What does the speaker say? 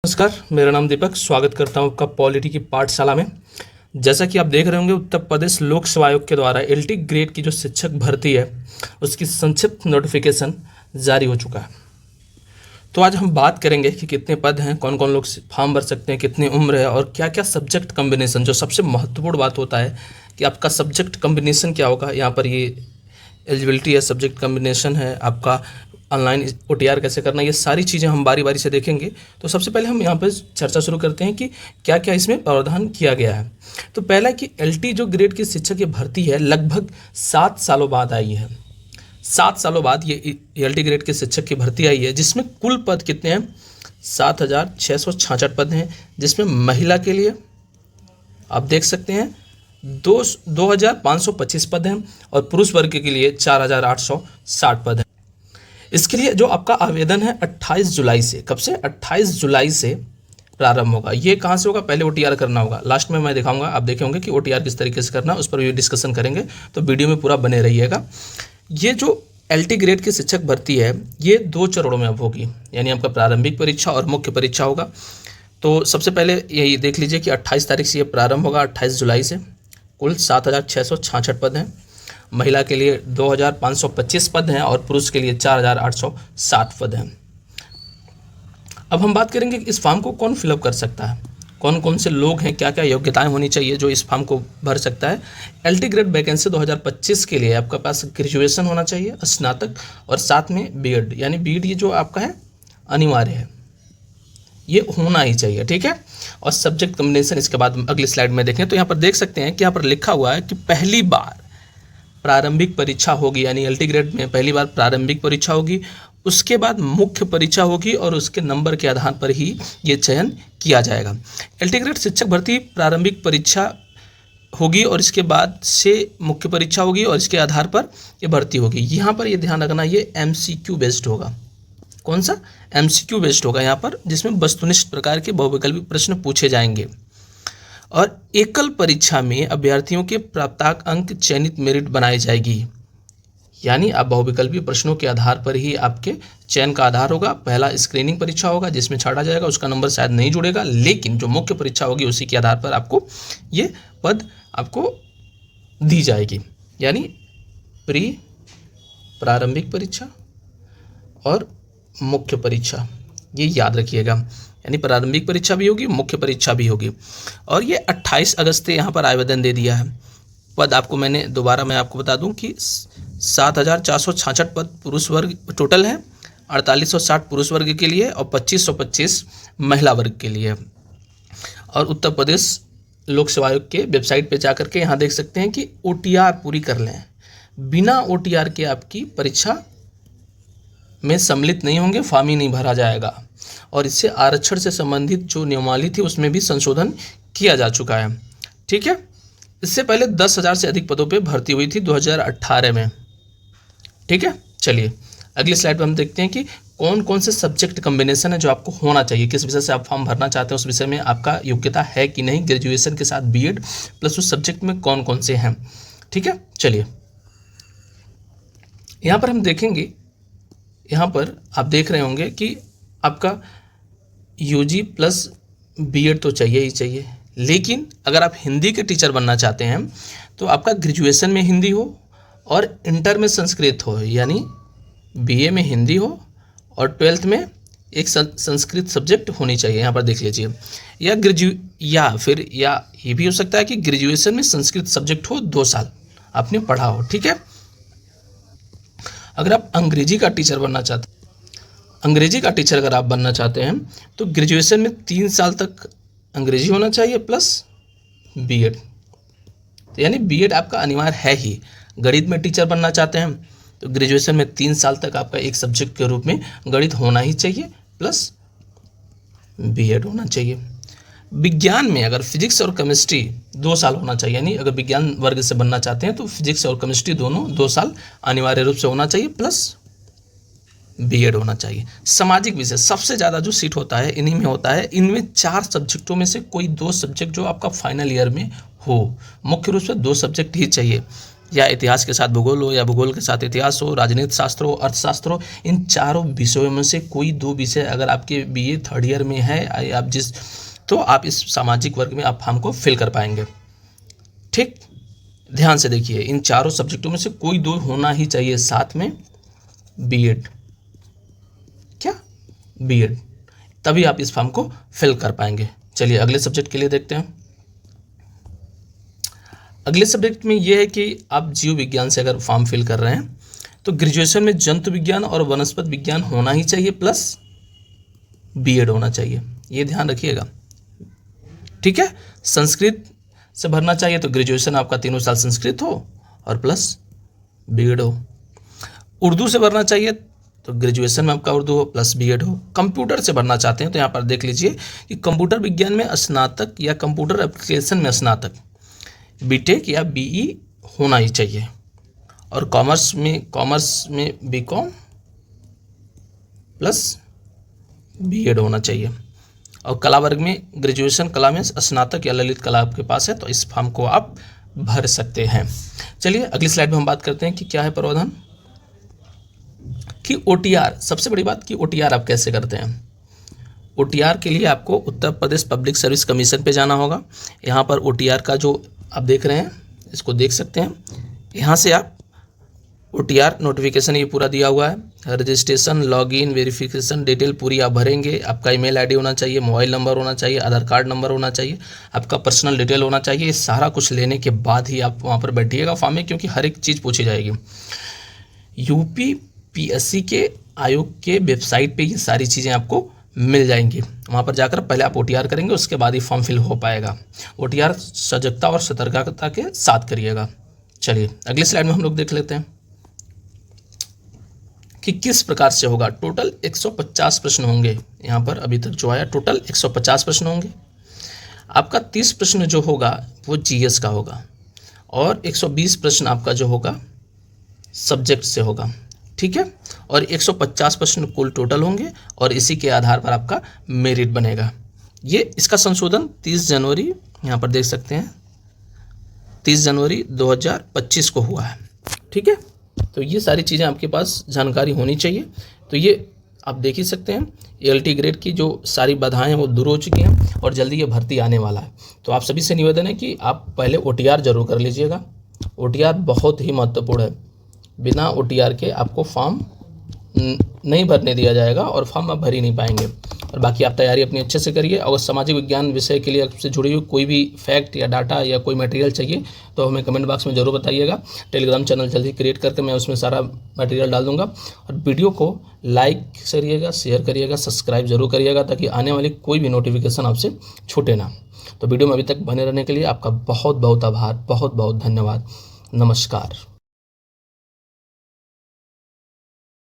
नमस्कार, मेरा नाम दीपक। स्वागत करता हूं आपका पॉलिटी की पाठशाला में। जैसा कि आप देख रहे होंगे, उत्तर प्रदेश लोक सेवा आयोग के द्वारा एलटी ग्रेड की जो शिक्षक भर्ती है उसकी संक्षिप्त नोटिफिकेशन जारी हो चुका है। तो आज हम बात करेंगे कि कितने पद हैं, कौन कौन लोग फॉर्म भर सकते हैं, कितनी उम्र है और क्या क्या सब्जेक्ट कम्बिनेशन। जो सबसे महत्वपूर्ण बात होता है कि आपका सब्जेक्ट कम्बिनेशन क्या होगा। यहाँ पर ये एलिजिबिलिटी है, सब्जेक्ट कम्बिनेशन है, आपका ऑनलाइन ओटीआर कैसे करना, ये सारी चीज़ें हम बारी बारी से देखेंगे। तो सबसे पहले हम यहाँ पर चर्चा शुरू करते हैं कि क्या क्या इसमें प्रावधान किया गया है। तो पहला कि एलटी जो ग्रेड की शिक्षक की भर्ती है लगभग 7 सालों बाद आई है। 7 सालों बाद ये एलटी ग्रेड के शिक्षक की भर्ती आई है, जिसमें कुल पद कितने हैं? 7,666 पद हैं, जिसमें महिला के लिए आप देख सकते हैं 2,525 पद हैं और पुरुष वर्ग के लिए 4,860 पद हैं। इसके लिए जो आपका आवेदन है 28 जुलाई से, कब से? 28 जुलाई से प्रारंभ होगा। ये कहाँ से होगा? पहले ओटीआर करना होगा। लास्ट में मैं दिखाऊंगा, आप देखे होंगे कि ओटीआर किस तरीके से करना, उस पर भी डिस्कशन करेंगे, तो वीडियो में पूरा बने रहिएगा। ये जो एलटी ग्रेड की शिक्षक भर्ती है ये 2 चरणों में अब होगी, यानी आपका प्रारंभिक परीक्षा और मुख्य परीक्षा होगा। तो सबसे पहले यही देख लीजिए कि 28 तारीख से ये प्रारंभ होगा, 28 जुलाई से। कुल 7,666 पद हैं। महिला के लिए 2,525 पद हैं और पुरुष के लिए 4,860 पद हैं। अब हम बात करेंगे कि इस फॉर्म को कौन फिलअप कर सकता है, कौन कौन से लोग हैं, क्या क्या योग्यताएं होनी चाहिए जो इस फॉर्म को भर सकता है। एलटी ग्रेड वैकेंसी 2025 के लिए आपका पास ग्रेजुएशन होना चाहिए, स्नातक, और साथ में बीएड, यानी बीएड ये जो आपका है अनिवार्य है, ये होना ही चाहिए, ठीक है। और सब्जेक्ट कम्बिनेशन इसके बाद अगली स्लाइड में देखें तो यहाँ पर देख सकते हैं कि यहाँ पर लिखा हुआ है कि पहली बार प्रारंभिक परीक्षा होगी, यानी एलटी ग्रेड में पहली बार प्रारंभिक परीक्षा होगी, उसके बाद मुख्य परीक्षा होगी और उसके नंबर के आधार पर ही ये चयन किया जाएगा। एलटी ग्रेड शिक्षक भर्ती प्रारंभिक परीक्षा होगी और इसके बाद से मुख्य परीक्षा होगी और इसके आधार पर ये भर्ती होगी। यहाँ पर ये ध्यान रखना, ये एमसीक्यू बेस्ड होगा। कौन सा? एमसीक्यू बेस्ड होगा यहाँ पर, जिसमें वस्तुनिष्ठ प्रकार के बहुविकल्पी प्रश्न पूछे जाएंगे और एकल परीक्षा में अभ्यर्थियों के प्राप्तांक अंक चयनित मेरिट बनाई जाएगी, यानी आप बहुविकल्पी प्रश्नों के आधार पर ही आपके चयन का आधार होगा। पहला स्क्रीनिंग परीक्षा होगा जिसमें छाड़ा जाएगा, उसका नंबर शायद नहीं जुड़ेगा, लेकिन जो मुख्य परीक्षा होगी उसी के आधार पर आपको ये पद आपको दी जाएगी, यानी प्री प्रारंभिक परीक्षा और मुख्य परीक्षा, ये याद रखिएगा। यानी प्रारंभिक परीक्षा भी होगी, मुख्य परीक्षा भी होगी। और ये 28 अगस्त से यहाँ पर आवेदन दे दिया है। पद आपको मैं आपको बता दूं कि 7,466 पद पुरुष वर्ग टोटल है, 4,860 पुरुष वर्ग के लिए और 2,525 महिला वर्ग के लिए। और उत्तर प्रदेश लोक सेवा आयोग के वेबसाइट पे जाकर के यहाँ देख सकते हैं कि ओटीआर पूरी कर लें। बिना ओटीआर के आपकी परीक्षा में सम्मिलित नहीं होंगे, फॉर्म ही नहीं भरा जाएगा। और इससे आरक्षण से संबंधित जो नियमावली थी उसमें भी संशोधन किया जा चुका है, ठीक है। इससे पहले 10,000 से अधिक पदों पे भर्ती हुई थी 2018 में, ठीक है। चलिए अगली स्लाइड पर हम देखते हैं कि कौन कौन से सब्जेक्ट कम्बिनेशन है जो आपको होना चाहिए, किस विषय से आप फॉर्म भरना चाहते हैं उस विषय में आपका योग्यता है कि नहीं, ग्रेजुएशन के साथ बीएड प्लस उस सब्जेक्ट में कौन कौन से हैं, ठीक है। चलिए यहाँ पर हम देखेंगे, यहाँ पर आप देख रहे होंगे कि आपका यूजी प्लस बीएड तो चाहिए ही चाहिए, लेकिन अगर आप हिंदी के टीचर बनना चाहते हैं तो आपका ग्रेजुएशन में हिंदी हो और इंटर में संस्कृत हो, यानी बीए में हिंदी हो और 12th में एक संस्कृत सब्जेक्ट होनी चाहिए। यहाँ पर देख लीजिए, या ये भी हो सकता है कि ग्रेजुएशन में संस्कृत सब्जेक्ट हो, 2 साल आपने पढ़ा हो, ठीक है। अगर आप अंग्रेजी का टीचर बनना चाहते हैं, अंग्रेजी का टीचर अगर आप बनना चाहते हैं तो ग्रेजुएशन में 3 साल तक अंग्रेजी होना चाहिए प्लस बीएड, तो यानी बीएड आपका अनिवार्य है ही। गणित में टीचर बनना चाहते हैं तो ग्रेजुएशन में 3 साल तक आपका एक सब्जेक्ट के रूप में गणित होना ही चाहिए प्लस बीएड होना चाहिए। विज्ञान में अगर फिजिक्स और केमिस्ट्री 2 साल होना चाहिए, यानी अगर विज्ञान वर्ग से बनना चाहते हैं तो फिजिक्स और केमिस्ट्री दोनों 2 साल अनिवार्य रूप से होना चाहिए प्लस बीएड होना चाहिए। सामाजिक विषय सबसे ज़्यादा जो सीट होता है इन्हीं में होता है। इनमें 4 सब्जेक्टों में से कोई 2 सब्जेक्ट जो आपका फाइनल ईयर में हो, मुख्य रूप से 2 सब्जेक्ट ही चाहिए। या इतिहास के साथ भूगोल हो, या भूगोल के साथ इतिहास हो, राजनीति शास्त्र हो, अर्थशास्त्र हो, इन चारों विषयों में से कोई 2 विषय अगर आपके बीए थर्ड ईयर में है, आप तो आप इस सामाजिक वर्ग में आप फॉर्म को फिल कर पाएंगे। ठीक, ध्यान से देखिए, इन चारों सब्जेक्टों में से कोई 2 होना ही चाहिए, साथ में बीएड, क्या बीएड, तभी आप इस फॉर्म को फिल कर पाएंगे। चलिए अगले सब्जेक्ट के लिए देखते हैं। अगले सब्जेक्ट में यह है कि आप जीव विज्ञान से अगर फॉर्म फिल कर रहे हैं तो ग्रेजुएशन में जंतु विज्ञान और वनस्पति विज्ञान होना ही चाहिए, प्लस बीएड होना चाहिए, ये ध्यान रखिएगा। ठीक है, संस्कृत से भरना चाहिए तो ग्रेजुएशन आपका 3 साल संस्कृत हो और प्लस बीएड हो। उर्दू से भरना चाहिए तो ग्रेजुएशन में आपका उर्दू हो प्लस बीएड हो। कंप्यूटर से भरना चाहते हैं तो यहाँ पर देख लीजिए कि कंप्यूटर विज्ञान में स्नातक या कंप्यूटर एप्लीकेशन में स्नातक, बीटेक या बीई होना ही चाहिए। और कॉमर्स में बीकॉम प्लस बीएड होना चाहिए। और कला वर्ग में ग्रेजुएशन कला में स्नातक या ललित कला आपके पास है तो इस फॉर्म को आप भर सकते हैं। चलिए अगली स्लाइड में हम बात करते हैं कि क्या है प्रावधान, कि ओटीआर, सबसे बड़ी बात कि ओटीआर आप कैसे करते हैं। ओटीआर के लिए आपको Uttar Pradesh public service commission पे जाना होगा। यहाँ पर ओटीआर का जो आप देख रहे हैं इसको देख सकते हैं, यहाँ से आप ओटीआर नोटिफिकेशन ये पूरा दिया हुआ है, रजिस्ट्रेशन, लॉगिन, वेरिफिकेशन डिटेल पूरी आप भरेंगे। आपका ईमेल आईडी होना चाहिए, मोबाइल नंबर होना चाहिए, आधार कार्ड नंबर होना चाहिए, आपका पर्सनल डिटेल होना चाहिए। ये सारा कुछ लेने के बाद ही आप वहाँ पर बैठिएगा फॉर्म में, क्योंकि हर एक चीज़ पूछी जाएगी। यूपीपीएससी के आयोग के वेबसाइट पे ये सारी चीज़ें आपको मिल जाएंगी। वहाँ पर जाकर पहले आप ओटीआर करेंगे, उसके बाद ही फॉर्म फिल हो पाएगा। ओटीआर सजगता और सतर्कता के साथ करिएगा। चलिए अगले स्लाइड में हम लोग देख लेते हैं कि किस प्रकार से होगा। टोटल 150 प्रश्न होंगे, यहाँ पर अभी तक जो आया टोटल 150 प्रश्न होंगे। आपका 30 प्रश्न जो होगा वो जीएस का होगा और 120 प्रश्न आपका जो होगा सब्जेक्ट से होगा। ठीक है, और 150 प्रश्न कुल टोटल होंगे और इसी के आधार पर आपका मेरिट बनेगा। ये इसका संशोधन 30 जनवरी, यहाँ पर देख सकते हैं 30 जनवरी 2025 को हुआ है। ठीक है, तो ये सारी चीज़ें आपके पास जानकारी होनी चाहिए। तो ये आप देख ही सकते हैं एलटी ग्रेड की जो सारी बाधाएं हैं वो दूर हो चुकी हैं और जल्दी ये भर्ती आने वाला है। तो आप सभी से निवेदन है कि आप पहले ओटीआर जरूर कर लीजिएगा। ओटीआर बहुत ही महत्वपूर्ण है, बिना ओटीआर के आपको फॉर्म नहीं भरने दिया जाएगा और फॉर्म आप भर ही नहीं पाएंगे। और बाकी आप तैयारी अपनी अच्छे से करिए। अगर सामाजिक विज्ञान विषय के लिए आपसे जुड़ी हुई कोई भी फैक्ट या डाटा या कोई मटेरियल चाहिए तो हमें कमेंट बॉक्स में ज़रूर बताइएगा। टेलीग्राम चैनल जल्दी क्रिएट करके मैं उसमें सारा मटेरियल डाल दूंगा। और वीडियो को लाइक करिएगा, शेयर करिएगा, सब्सक्राइब जरूर करिएगा ताकि आने वाली कोई भी नोटिफिकेशन आपसे छूटे ना। तो वीडियो में अभी तक बने रहने के लिए आपका बहुत बहुत आभार, बहुत बहुत धन्यवाद। नमस्कार।